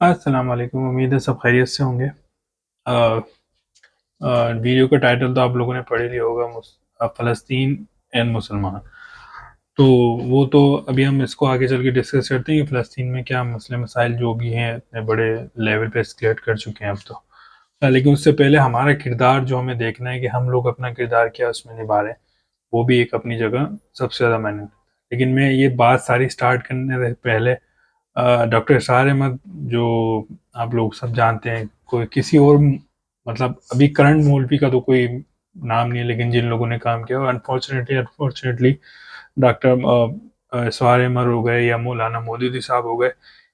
अस्सलाम वालेकुम। उम्मीद है सब खैरियत से होंगे। वीडियो का टाइटल तो आप लोगों ने पढ़ ही लिया होगा, फ़लस्तीन एंड मुसलमान। तो वो तो अभी हम इसको आगे चल के डिस्कस करते हैं कि फ़लस्तीन में क्या मसले मसाइल जो भी हैं इतने बड़े लेवल पे एस्केलेट कर चुके हैं अब तो। लेकिन उससे पहले हमारा किरदार जो हमें देखना है कि हम लोग अपना किरदार क्या उसमें निभा रहे हैं, वो भी एक अपनी जगह सबसे ज़्यादा मायने। लेकिन मैं ये बात सारी स्टार्ट करने से पहले डॉक्टर इरशाद अहमद जो आप लोग सब जानते हैं, कोई किसी और मतलब अभी करंट मौलवी का तो कोई नाम नहीं है, लेकिन जिन लोगों ने काम किया, और अनफॉर्चुनेटली डॉक्टर इरशाद अहमद हो गए या मौलाना मौदूदी साहब हो गए,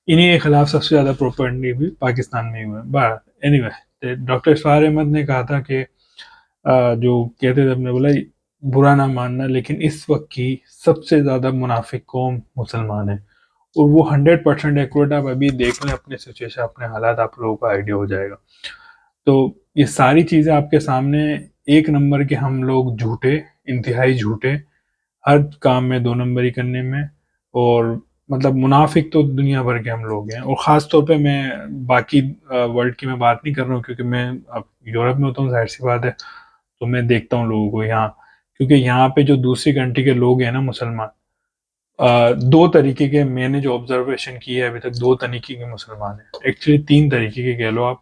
इन्हीं के खिलाफ सबसे ज़्यादा प्रोपेगेंडा भी पाकिस्तान में ही हुआ है। बट एनीवे, डॉक्टर इरशाद अहमद ने कहा था कि जो कहते थे, अपने बोला बुरा ना मानना, लेकिन इस वक्त की सबसे ज़्यादा मुनाफिक कौम मुसलमान है। और वो 100% एक्यूरेट। आप अभी देख लें अपने सिचुएशन, अपने हालात, आप लोगों को आइडिया हो जाएगा। तो ये सारी चीज़ें आपके सामने, एक नंबर के हम लोग झूठे, इंतहाई झूठे, हर काम में दो नंबरी करने में, और मतलब मुनाफिक तो दुनिया भर के हम लोग हैं। और ख़ास तौर पे मैं बाकी वर्ल्ड की मैं बात नहीं कर रहा हूँ, क्योंकि मैं अब यूरोप में होता हूँ, जाहिर सी बात है। तो मैं देखता हूँ लोगों को यहाँ, क्योंकि यहाँ पे जो दूसरी कंट्री के लोग हैं ना मुसलमान, दो तरीके के मैंने जो ऑब्जर्वेशन की है अभी तक, दो तरीके के मुसलमान हैं, एक्चुअली तीन तरीके के कह लो आप।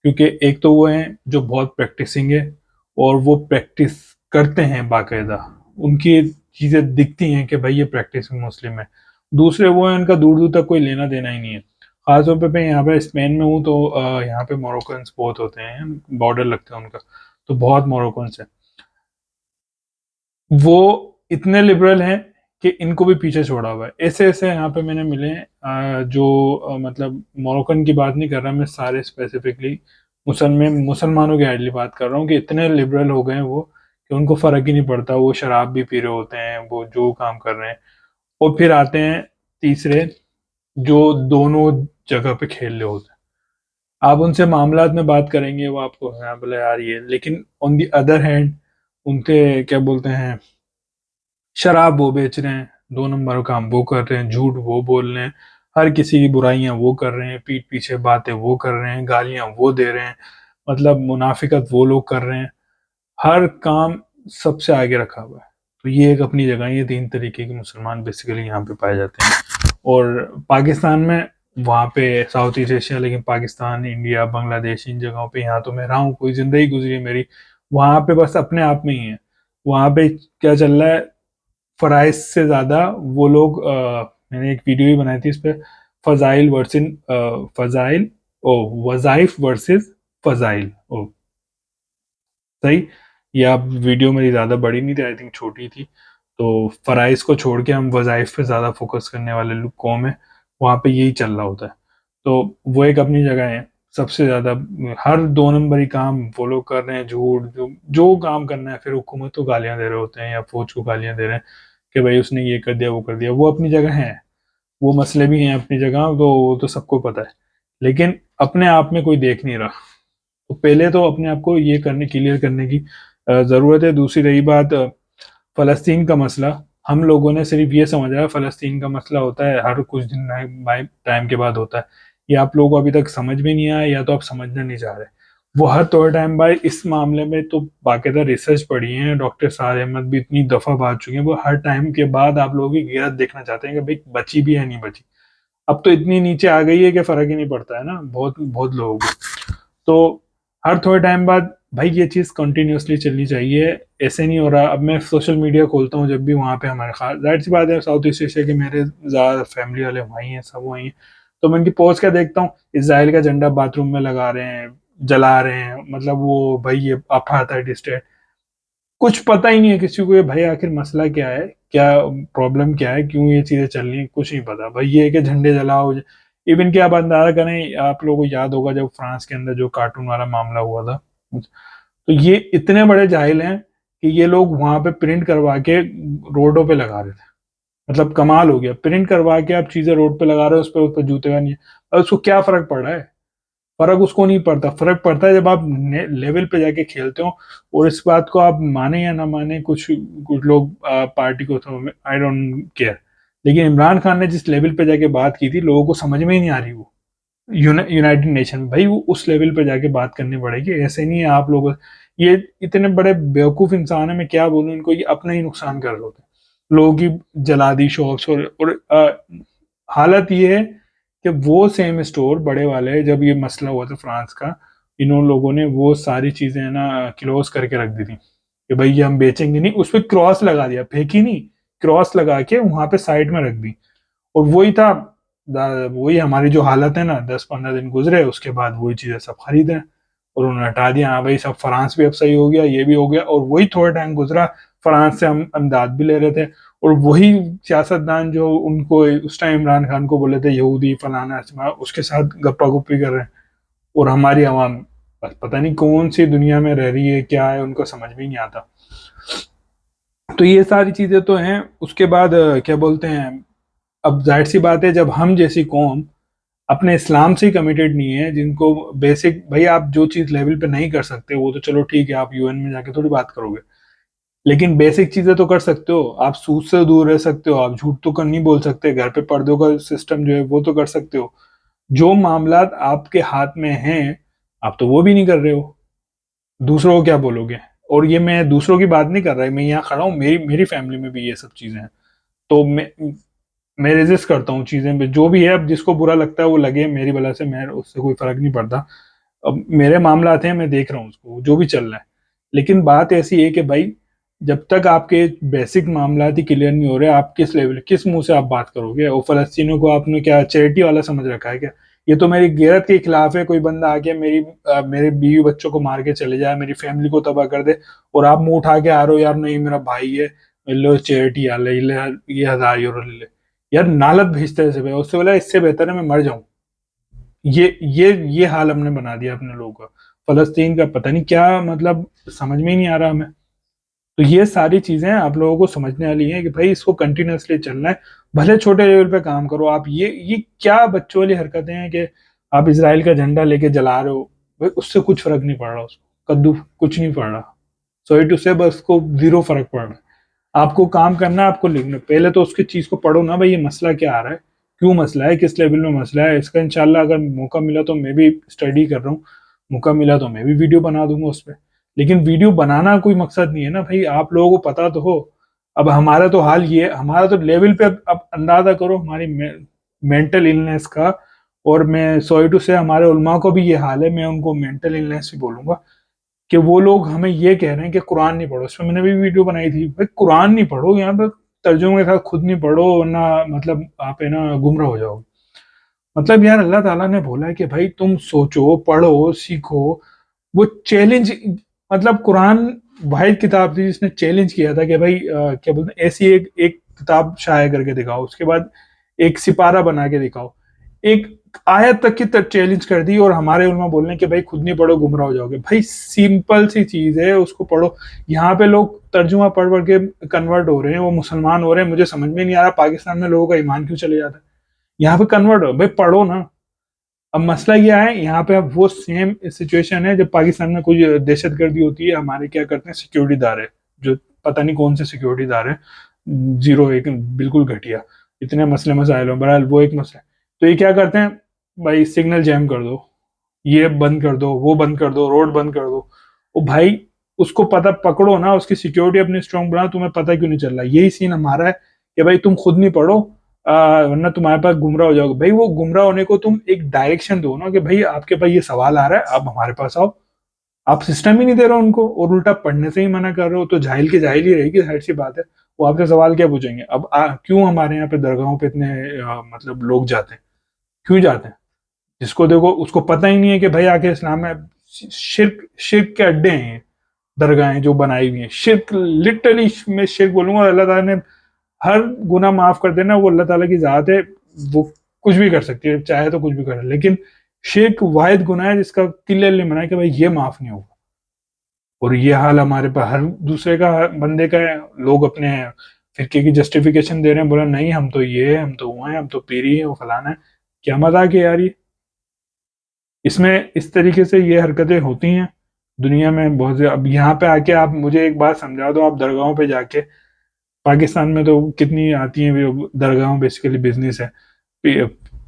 क्योंकि एक तो वो हैं जो बहुत प्रैक्टिसिंग है, और वो प्रैक्टिस करते हैं बाकायदा, उनकी चीज़ें दिखती हैं कि भाई ये प्रैक्टिसिंग मुस्लिम है। दूसरे वो हैं, उनका दूर दूर तक कोई लेना देना ही नहीं है। खासतौर पे मैं यहाँ पे स्पेन में हूँ, तो यहाँ पे मोरक्कन्स बहुत होते हैं, बॉर्डर लगता है उनका, तो बहुत मोरक्कन्स है। वो इतने लिबरल हैं कि इनको भी पीछे छोड़ा हुआ है। ऐसे ऐसे यहाँ पे मैंने मिले हैं, जो मतलब मोरक्कन की बात नहीं कर रहा मैं, सारे स्पेसिफिकली मुसलमानों की आइडली बात कर रहा हूँ, कि इतने लिबरल हो गए हैं वो, कि उनको फर्क ही नहीं पड़ता, वो शराब भी पी रहे होते हैं, वो जो काम कर रहे हैं। और फिर आते हैं तीसरे, जो दोनों जगह पे खेल रहे होते हैं। आप उनसे मामलात में बात करेंगे, वो आपको हाँ बोले यार ये, लेकिन ऑन दी अदर हैंड उनके क्या बोलते हैं, शराब वो बेच रहे हैं, दो नंबर का काम वो कर रहे हैं, झूठ वो बोल रहे हैं, हर किसी की बुराइयां वो कर रहे हैं, पीठ पीछे बातें वो कर रहे हैं, गालियां वो दे रहे हैं, मतलब मुनाफिकत वो लोग कर रहे हैं, हर काम सबसे आगे रखा हुआ है। तो ये एक अपनी जगह, ये तीन तरीके के मुसलमान बेसिकली यहाँ पे पाए जाते हैं। और पाकिस्तान में, वहाँ पे साउथ ईस्ट एशिया, लेकिन पाकिस्तान, इंडिया, बांग्लादेश, इन जगहों पे यहाँ तो मैं रहा हूँ, कोई जिंदगी गुजरी है मेरी, वहाँ पे बस अपने आप में ही है। वहाँ पे क्या चल रहा है, फराइज से ज्यादा वो लोग, मैंने एक वीडियो ही बनाई थी इस पे, फजाइल वर्सेस फजाइल, ओ वजाइफ वर्सेस फजाइल, ओ सही। या वीडियो मेरी ज्यादा बड़ी नहीं थी, आई थिंक छोटी थी। तो फराइज को छोड़ के हम वजाइफ पे ज्यादा फोकस करने वाले लोग कौम है, वहां पे यही चल रहा होता है। तो वो एक अपनी जगह है, सबसे ज्यादा हर दो नंबरी काम वो लोग कर रहे हैं, झूठ जो काम करना है, फिर हुकूमत को गालियां दे रहे होते हैं या फौज को गालियां दे रहे हैं कि भाई उसने ये कर दिया वो कर दिया, वो अपनी जगह है। वो मसले भी हैं अपनी जगह, तो वो तो सबको पता है। लेकिन अपने आप में कोई देख नहीं रहा। तो पहले तो अपने आप को ये करने, क्लियर करने की जरूरत है। दूसरी रही बात फलस्तीन का मसला, हम लोगों ने सिर्फ ये समझा है फलस्तीन का मसला होता है हर कुछ दिन टाइम के बाद होता है। ये आप लोगों को अभी तक समझ में नहीं आया, या तो आप समझना नहीं चाह रहे। वो हर थोड़े टाइम बाद, इस मामले में तो बाकायदा रिसर्च पढ़ी है, डॉक्टर सार अहमद भी इतनी दफा बात चुके हैं, वो हर टाइम के बाद आप लोगों की गिरत देखना चाहते हैं कि भाई बची भी है नहीं बची। अब तो इतनी नीचे आ गई है कि फर्क ही नहीं पड़ता है ना, बहुत बहुत लोगों को। तो हर थोड़े टाइम बाद भाई ये चीज कंटिन्यूअसली चलनी चाहिए। ऐसे नहीं हो रहा। अब मैं सोशल मीडिया खोलता हूँ जब भी, वहां पे हमारे खास जाहिर सी बात है, साउथ ईस्ट एशिया के मेरे ज्यादा फैमिली वाले वहीं हैं, सब वहीं हैं। तो मैं उनकी पोस्ट क्या देखता हूँ, इसराइल का झंडा बाथरूम में लगा रहे हैं, जला रहे हैं, मतलब वो भाई ये अपार्थाइड स्टेट। कुछ पता ही नहीं है किसी को ये भाई आखिर मसला क्या है, क्या प्रॉब्लम क्या है, क्यों ये चीजें चल रही हैं, कुछ नहीं पता। भाई ये है कि झंडे जलाओ। इवन कि आप अंदाजा करें, आप लोगों को याद होगा जब फ्रांस के अंदर जो कार्टून वाला मामला हुआ था, तो ये इतने बड़े जाहिल हैं कि ये लोग वहां पे प्रिंट करवा के रोडों पे लगा रहे थे। मतलब कमाल हो गया, प्रिंट करवा के आप चीजें रोड पे लगा रहे हो, उस पर जूते का नहीं है। और उसको क्या फर्क पड़ रहा है? फर्क उसको नहीं पड़ता। फर्क पड़ता है जब आप लेवल पे जाके खेलते हो। और इस बात को आप माने या ना माने, कुछ कुछ लोग पार्टी को, तो आई डोंट केयर। लेकिन इमरान खान ने जिस लेवल पे जाके बात की थी, लोगों को समझ में ही नहीं आ रही वो। यूनाइटेड नेशन, भाई वो उस लेवल पे जाके बात करनी पड़ेगी। ऐसे नहीं है आप लोग, ये इतने बड़े बेवकूफ इंसान है, मैं क्या बोलूं इनको, ये अपना ही नुकसान कर रहे होते हैं। लोगों की जला दी शॉप्स, और हालत ये है कि वो सेम स्टोर बड़े वाले, जब ये मसला हुआ था फ्रांस का, इन्होंने लोगों ने वो सारी चीजें ना क्लोज करके रख दी थी कि भाई ये हम बेचेंगे नहीं, उस पर क्रॉस लगा दिया, फेंकी नहीं, क्रॉस लगा के वहां पे साइड में रख दी। और वही था, वही हमारी जो हालत है ना, 10-15 दिन गुजरे उसके बाद वही चीजें सब खरीदे और उन्होंने हटा दिया। हाँ भाई सब फ्रांस भी अब सही हो गया, ये भी हो गया। और वही थोड़ा टाइम गुजरा, फ्रांस से हम इमदाद भी ले रहे थे, और वही सियासतदान जो उनको उस टाइम इमरान खान को बोले थे यहूदी फलाना ऐसा, उसके साथ गप्पा गुप्पी कर रहे हैं। और हमारी आवाम बस पता नहीं कौन सी दुनिया में रह रही है, क्या है, उनको समझ में नहीं आता। तो ये सारी चीजें तो हैं। उसके बाद क्या बोलते हैं, अब जाहिर सी बात है जब हम जैसी कौम अपने इस्लाम से ही कमिटेड नहीं है, जिनको बेसिक, भाई आप जो चीज लेवल पे नहीं कर सकते वो तो चलो ठीक है, आप यूएन में जाके थोड़ी बात करोगे, लेकिन बेसिक चीजें तो कर सकते हो। आप सूद से दूर रह सकते हो, आप झूठ तो कर नहीं बोल सकते, घर पे पर्दों का सिस्टम जो है वो तो कर सकते हो। जो मामलात आपके हाथ में हैं, आप तो वो भी नहीं कर रहे हो, दूसरों को क्या बोलोगे। और ये मैं दूसरों की बात नहीं कर रहा, मैं यहाँ खड़ा हूँ, मेरी मेरी फैमिली में भी ये सब चीजें हैं। तो मैं रेजिस्ट करता हूँ चीजें पे, जो भी है, अब जिसको बुरा लगता है वो लगे, मेरी वजह से मैं, उससे कोई फर्क नहीं पड़ता। अब मेरे मामला आते हैं, मैं देख रहा हूँ उसको जो भी चल रहा है। लेकिन बात ऐसी है कि भाई जब तक आपके बेसिक मामला ही क्लियर नहीं हो रहे, आप किस लेवल, किस मुंह से आप बात करोगे। और फलस्तीनियों को आपने क्या चैरिटी वाला समझ रखा है क्या? ये तो मेरी गैरत के खिलाफ है, कोई बंदा आके मेरे बीवी बच्चों को मार के चले जाए, मेरी फैमिली को तबाह कर दे, और आप मुंह उठा के आ रहे हो यार नहीं मेरा भाई है, लो चैरिटी आ ले, ये 1000 यूरो ले ले। यार नालत भेजते हैं ऐसे, उससे बोला इससे बेहतर है मैं मर जाऊं। ये हाल हमने बना दिया अपने लोगों का। फलस्तीन का पता नहीं क्या मतलब, समझ में ही नहीं आ रहा हमें। तो ये सारी चीजें आप लोगों को समझने वाली हैं कि भाई इसको कंटिन्यूअसली चलना है, भले छोटे लेवल पे काम करो आप। ये क्या बच्चों वाली हरकतें हैं कि आप इसराइल का झंडा लेके जला रहे हो, भाई उससे कुछ फर्क नहीं पड़ रहा, उसको कद्दू कुछ नहीं पड़ रहा। सॉरी टू से, बस को जीरो फर्क पड़ रहा है। आपको काम करना है, आपको लिखना, पहले तो उसकी चीज को पढ़ो ना, भाई ये मसला क्या आ रहा है, क्यों मसला है, किस लेवल में मसला है इसका। इंशाल्लाह अगर मौका मिला तो मैं भी स्टडी कर रहा हूँ, मौका मिला तो मैं भी वीडियो बना दूंगा उस पर। लेकिन वीडियो बनाना कोई मकसद नहीं है ना भाई, आप लोगों को पता तो हो। अब हमारा तो हाल ये, हमारा तो लेवल पे अब अंदाजा करो हमारी मेंटल इलनेस का। और मैं सॉरी टू से, हमारे उलमा को भी ये हाल है, मैं उनको मेंटल इलनेस भी बोलूंगा, कि वो लोग हमें ये कह रहे हैं कि कुरान नहीं पढ़ो। इसमें मैंने भी वीडियो बनाई थी, भाई कुरान नहीं पढ़ो, यहाँ पे तर्जुमे के साथ खुद नहीं पढ़ो, वरना मतलब आप है ना गुमराह हो जाओगे। मतलब यार अल्लाह ताला ने बोला है कि भाई तुम सोचो, पढ़ो, सीखो। वो चैलेंज, मतलब कुरान वाहिद किताब थी जिसने चैलेंज किया था कि भाई क्या बोलते हैं, ऐसी एक एक किताब शाया करके दिखाओ, उसके बाद एक सिपारा बना के दिखाओ, एक आयत तक की तक चैलेंज कर दी। और हमारे उलमा बोल रहे हैं कि भाई खुद नहीं पढ़ो गुमराह हो जाओगे। भाई सिंपल सी चीज है, उसको पढ़ो। यहाँ पे लोग तर्जुमा पढ़ पढ़ के कन्वर्ट हो रहे हैं, वो मुसलमान हो रहे हैं। मुझे समझ में नहीं आ रहा पाकिस्तान में लोगों का ईमान क्यों चले जाता है, यहाँ पे कन्वर्ट हो भाई, पढ़ो ना। अब मसला क्या है, यहाँ पे अब वो सेम सिचुएशन है जब पाकिस्तान में कोई दहशतगर्दी होती है, हमारे क्या करते हैं सिक्योरिटी दार है, जो पता नहीं कौन से सिक्योरिटी दार है, जीरो एक बिल्कुल घटिया, इतने मसले मसाइल हो, बहरहाल वो एक मसला है। तो ये क्या करते हैं, भाई सिग्नल जैम कर दो, ये बंद कर दो, वो बंद कर दो, रोड बंद कर दो। ओ भाई उसको पता पकड़ो ना, उसकी सिक्योरिटी अपनी स्ट्रांग बनाओ, तुम्हें पता क्यों नहीं चल रहा। यही सीन हमारा है कि भाई तुम खुद नहीं पढ़ो, वरना तुम्हारे पास गुमराह हो जाओगे। भाई वो गुमराह होने को तुम एक डायरेक्शन दो ना, कि भाई आपके पास ये सवाल आ रहा है, आप हमारे पास आओ। आप सिस्टम ही नहीं दे रहे हो उनको, और उल्टा पढ़ने से ही मना कर रहे हो, तो जाहिल की जाहिल ही रहेगी, जाहिर सी बात है। वो आपसे सवाल क्या पूछेंगे। अब क्यों हमारे यहाँ पे दरगाहों पे इतने मतलब लोग जाते हैं, क्यों जाते हैं? जिसको देखो उसको पता ही नहीं है कि भाई आके इस्लाम में शिर्क, शिर्क के अड्डे हैं ये दरगाहें जो बनाई हुई हैं। शिर्क लिटरली, मैं शिर्क बोलूंगा, अल्लाह ताला ने हर गुना माफ कर देना, वो अल्लाह ताला की जात है, वो कुछ भी कर सकती है, चाहे तो कुछ भी करे। लेकिन शिर्क वाहिद गुनाह है जिसका क्लियरली मना है कि भाई ये माफ नहीं होगा। और ये हाल हमारे पास हर दूसरे का, हर बंदे का है। लोग अपने फिरके की जस्टिफिकेशन दे रहे हैं, बोला नहीं हम तो ये है, हम तो वो है, हम तो पीरी है, वो फलाना है। क्या मजाक है यार ये। इसमें इस तरीके से ये हरकतें होती हैं दुनिया में बहुत ज्यादा। अब यहाँ पे आके आप मुझे एक बात समझा दो, आप दरगाहों पे जाके, पाकिस्तान में तो कितनी आती हैं दरगाहों, बेसिकली बिजनेस है।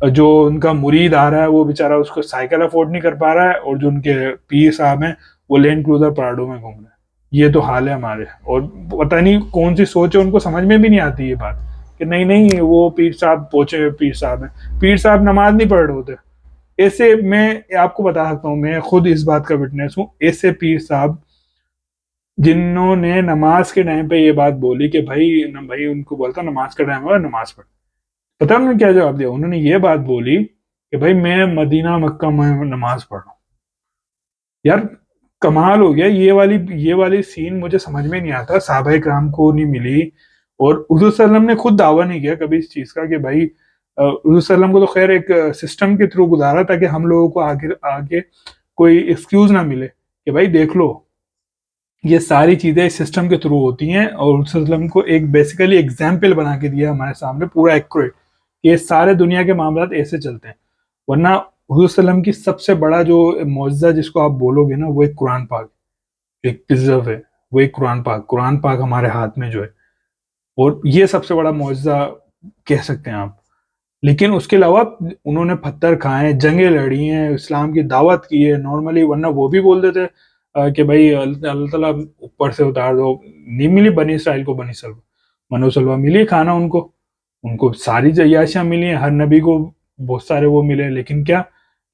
जो उनका मुरीद आ रहा है वो बेचारा उसको साइकिल अफोर्ड नहीं कर पा रहा है, और जो उनके पीर साहब हैं वो लैंड क्रूजर प्राडो में घूम रहे हैं। ये तो हाल है हमारे। और पता नहीं कौन सी सोच है, उनको समझ में भी नहीं आती ये बात कि नहीं नहीं वो पीर साहब पहुंचे हुए पीर साहब हैं। पीर साहब नमाज नहीं पढ़ रहे होते। ऐसे मैं आपको बता सकता हूँ, मैं खुद इस बात का विटनेस हूँ, ऐसे पीर साहब जिन्होंने नमाज के टाइम पे ये बात बोली कि भाई न भाई, उनको बोलता नमाज का टाइम हुआ नमाज पढ़, पता है उन्होंने क्या जवाब दिया? उन्होंने ये बात बोली कि भाई मैं मदीना मक्का में नमाज पढ़ रहा हूँ। यार कमाल हो गया। ये वाली सीन मुझे समझ में नहीं आता, साहबा इकराम को नहीं मिली। और हुजूर सल्लम ने खुद दावा नहीं किया कभी इस चीज का कि भाई हुजूर सल्लम को तो खैर एक सिस्टम के थ्रू गुजारा ताकि हम लोगों को आगे आगे कोई एक्सक्यूज ना मिले कि भाई देख लो ये सारी चीजें सिस्टम के थ्रू होती हैं, और हुजूर सल्लम को एक बेसिकली एग्जाम्पल बना के दिया हमारे सामने पूरा एक्यूरेट, ये सारे दुनिया के मामलात ऐसे चलते हैं। वरना हुजूर सल्लम की सबसे बड़ा जो मौजज़ा जिसको आप बोलोगे ना, वो एक कुरान पाक, एक प्रिजर्व है, वो एक कुरान पाक हमारे हाथ में जो है, और ये सबसे बड़ा मौजज़ा कह सकते हैं आप। लेकिन उसके अलावा उन्होंने पत्थर खाए, जंगें लड़ी हैं, इस्लाम की दावत की है नॉर्मली, वरना वो भी बोल देते कि भाई अल्लाह ताला ऊपर से उतार दो। नहीं मिली बनी इसराइल को बनी सलवा, मनो सलवा मिली खाना उनको, उनको सारी जयाशियां मिली हैं, हर नबी को बहुत सारे वो मिले, लेकिन क्या,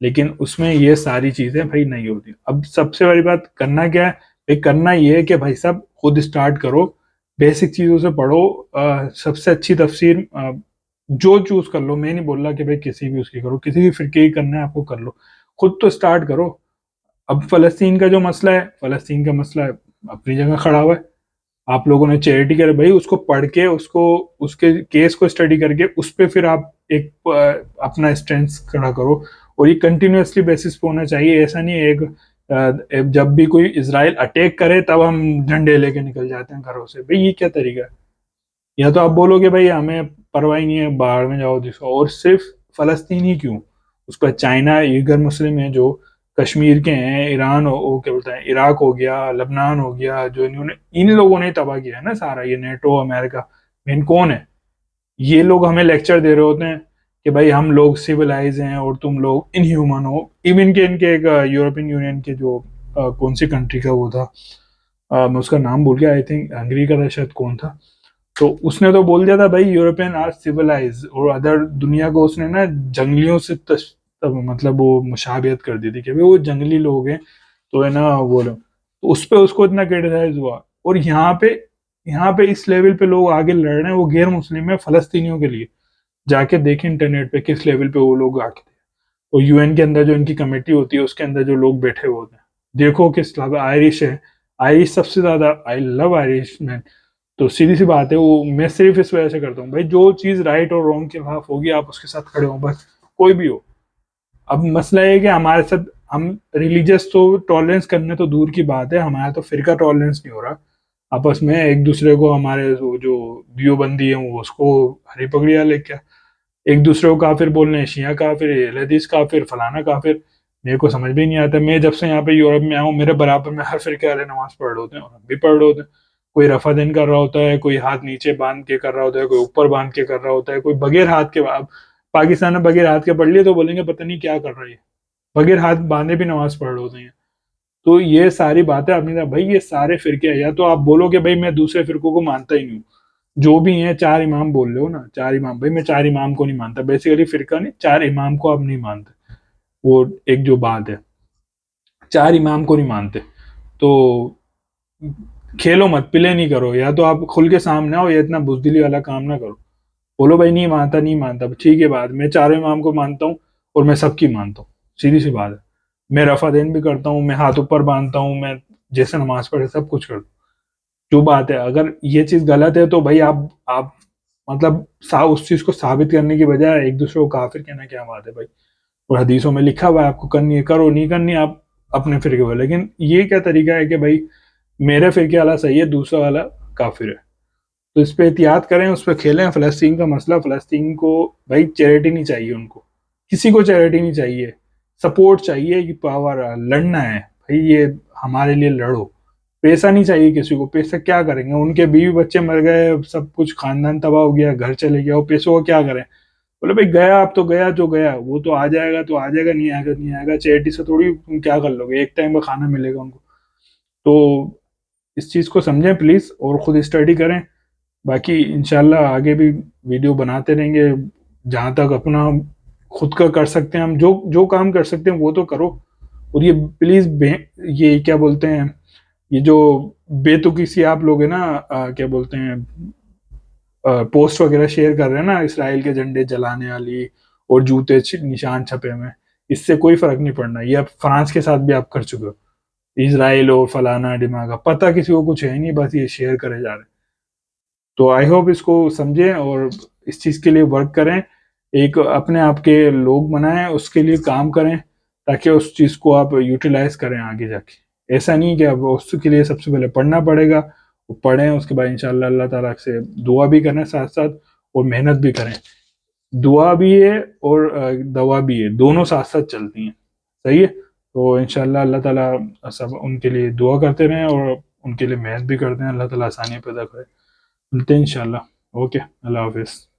लेकिन उसमें ये सारी चीजें भाई नहीं होती। अब सबसे बड़ी बात करना क्या है भाई? करना ये है कि भाई साहब खुद स्टार्ट करो, बेसिक चीजों से पढ़ो। सबसे अच्छी तफसीर जो चूज कर लो, मैं नहीं बोल रहा कि भाई किसी भी उसकी करो, किसी भी फिरके की करना है आपको कर लो, खुद तो स्टार्ट करो। अब फलस्तीन का जो मसला है, फलस्तीन का मसला है अपनी जगह खड़ा हुआ है। आप लोगों ने चैरिटी करे भाई, उसको पढ़ के उसको उसके केस को स्टडी करके उस पर फिर आप एक अपना स्ट्रेंथ खड़ा करो, और ये कंटिन्यूअसली बेसिस पे होना चाहिए। ऐसा नहीं है जब भी कोई इसराइल अटैक करे तब हम झंडे लेके निकल जाते हैं घरों से। भाई ये क्या तरीका है? या तो आप बोलोगे भाई हमें परवाह नहीं है, बाहर में जाओ जिसको, और सिर्फ फलस्तीन ही क्यों, उस पर चाइना, ईगर मुस्लिम है जो कश्मीर के हैं, ईरान हो क्या बोलते हैं, इराक हो गया, लबनान हो गया, जो इन्होंने इन लोगों ने तबाह किया है ना सारा, ये नेटो अमेरिका मेन कौन है? ये लोग हमें लेक्चर दे रहे होते हैं कि भाई हम लोग सिविलाइज हैं और तुम लोग इनह्यूमन हो। इवन के इनके एक यूरोपियन यूनियन के जो कौन सी कंट्री का वो था, मैं उसका नाम भूल गया, आई थिंक हंगरी का था शायद, कौन था, तो उसने तो बोल दिया था भाई यूरोपियन आर सिविलाइज, और अदर दुनिया को उसने ना जंगलियों से मतलब वो मुशाबियत कर दी थी कि भाई वो जंगली लोग हैं, तो है ना वो लोग, तो उस पे उसको इतना क्रिटिसाइज हुआ। और यहाँ पे इस लेवल पे लोग आगे लड़ रहे हैं, वो गैर मुस्लिम है फलस्तीनियों के लिए। जाके देखें इंटरनेट पे किस लेवल पे वो लोग आके थे, और यूएन के अंदर जो इनकी कमेटी होती है उसके अंदर जो लोग बैठे हुए होते हैं, देखो किस लाभ। आयरिश है, आयरिश सबसे ज्यादा, आई लव आयरिश मैन। तो सीधी सी बात है, वो मैं सिर्फ इस वजह से करता हूँ भाई, जो चीज राइट और रॉन्ग के खिलाफ होगी आप उसके साथ खड़े हो बस, कोई भी हो। अब मसला है कि हमारे साथ हम रिलीजियस तो टॉलरेंस करने तो दूर की बात है, हमारा तो फिरका टॉलरेंस नहीं हो रहा आपस में, एक दूसरे को हमारे जो दियोबंदी है वो उसको हरी पगड़ियाँ लेके एक दूसरे को काफिर बोल रहे हैं, शिया काफिर, अहले हदीस काफिर, फलाना काफिर। मेरे को समझ भी नहीं आता। मैं जब से यहाँ पे यूरोप में आया हूँ, मेरे बराबर में हर फिरके वाले नमाज पढ़ रहे होते हैं, और हम भी पढ़ रहे होते हैं। कोई रफा दिन कर रहा होता है, कोई हाथ नीचे बांध के कर रहा होता है, कोई ऊपर बांध के कर रहा होता है, कोई बगैर हाथ के। अब पाकिस्तान में बगैर हाथ के पढ़ लिए तो बोलेंगे पता नहीं क्या कर रही है, बगैर हाथ बांधे भी नमाज पढ़ रहे होते हैं। तो ये सारी बातें अपनी भाई, ये सारे फिरके हैं। या तो आप बोलो कि भाई मैं दूसरे फिरकों को मानता ही नहीं हूँ, जो भी हैं चार इमाम बोल रहे हो ना, चार इमाम, भाई मैं चार इमाम को नहीं मानता, बेसिकली फिरका नहीं, चार इमाम को आप नहीं मानते। वो एक जो बात है, चार इमाम को नहीं मानते, तो खेलो मत, प्ले नहीं करो। या तो आप खुल के सामने आओ, या इतना बुजदिली वाला काम ना करो। बोलो भाई नहीं मानता, नहीं मानता, ठीक है बात, मैं चारों इमाम को मानता हूँ और मैं सबकी मानता हूँ, सीधी सी बात है। मैं रफा देन भी करता हूँ, मैं हाथ ऊपर बांधता हूँ, मैं जैसे नमाज पढ़े सब कुछ करता हूँ। जो बात है, अगर ये चीज गलत है तो भाई आप मतलब उस चीज को साबित करने की बजाय एक दूसरे को काफिर कहना क्या बात है भाई? और हदीसों में लिखा हुआ है आपको करनी है करो, नहीं करनी आप अपने फिरके वाले। लेकिन ये क्या तरीका है कि भाई मेरे फिरके वाला सही है, दूसरा वाला काफिर है? तो इस पे एहतियात करें, उस पर खेलें। फलस्तीन का मसला, फलस्तीन को भाई चैरिटी नहीं चाहिए, उनको किसी को चैरिटी नहीं चाहिए, सपोर्ट चाहिए कि पावर लड़ना है भाई, ये हमारे लिए लड़ो। पैसा नहीं चाहिए किसी को, पैसा क्या करेंगे? उनके बीवी बच्चे मर गए, सब कुछ खानदान तबाह हो गया, घर चले गया, वो पैसों को क्या करें? बोले भाई गया, अब तो गया, जो गया वो तो आ जाएगा, तो आ जाएगा, नहीं आएगा नहीं आएगा, चैरिटी से थोड़ी तुम क्या कर लोगे, एक टाइम का खाना मिलेगा उनको। तो इस चीज को समझें प्लीज, और खुद स्टडी करें। बाकी इंशाल्लाह आगे भी वीडियो बनाते रहेंगे, जहां तक अपना खुद का कर सकते हैं हम, जो जो काम कर सकते हैं वो तो करो। और ये प्लीज ये क्या बोलते हैं, ये जो बेतुकी सी आप लोग है ना, क्या बोलते हैं, पोस्ट वगैरह शेयर कर रहे हैं ना इसराइल के झंडे जलाने वाली, और जूते निशान छपे हुए हैं, इससे कोई फर्क नहीं पड़ना। ये अब फ्रांस के साथ भी आप कर चुके हो, इसराइल और फलाना डिमागा, पता किसी को कुछ है नहीं, बस ये शेयर करे जा रहे हैं। तो आई होप इसको समझें और इस चीज के लिए वर्क करें, एक अपने आप के लोग बनाएं, उसके लिए काम करें, ताकि उस चीज को आप यूटिलाइज करें आगे जाके। ऐसा नहीं कि अब उसके लिए सबसे पहले पढ़ना पड़ेगा, वो पढ़ें, उसके बाद इंशाल्लाह अल्लाह ताला से दुआ भी करें साथ साथ, और मेहनत भी करें। दुआ भी है और दवा भी है, दोनों साथ साथ चलती हैं। सही है। तो इंशाल्लाह अल्लाह ताला सब उनके लिए दुआ करते रहें, और उनके लिए मेहनत भी करते हैं, अल्लाह ताला आसानी पैदा करे। मिलते हैं इंशाल्लाह। ओके, अल्लाह हाफिज़।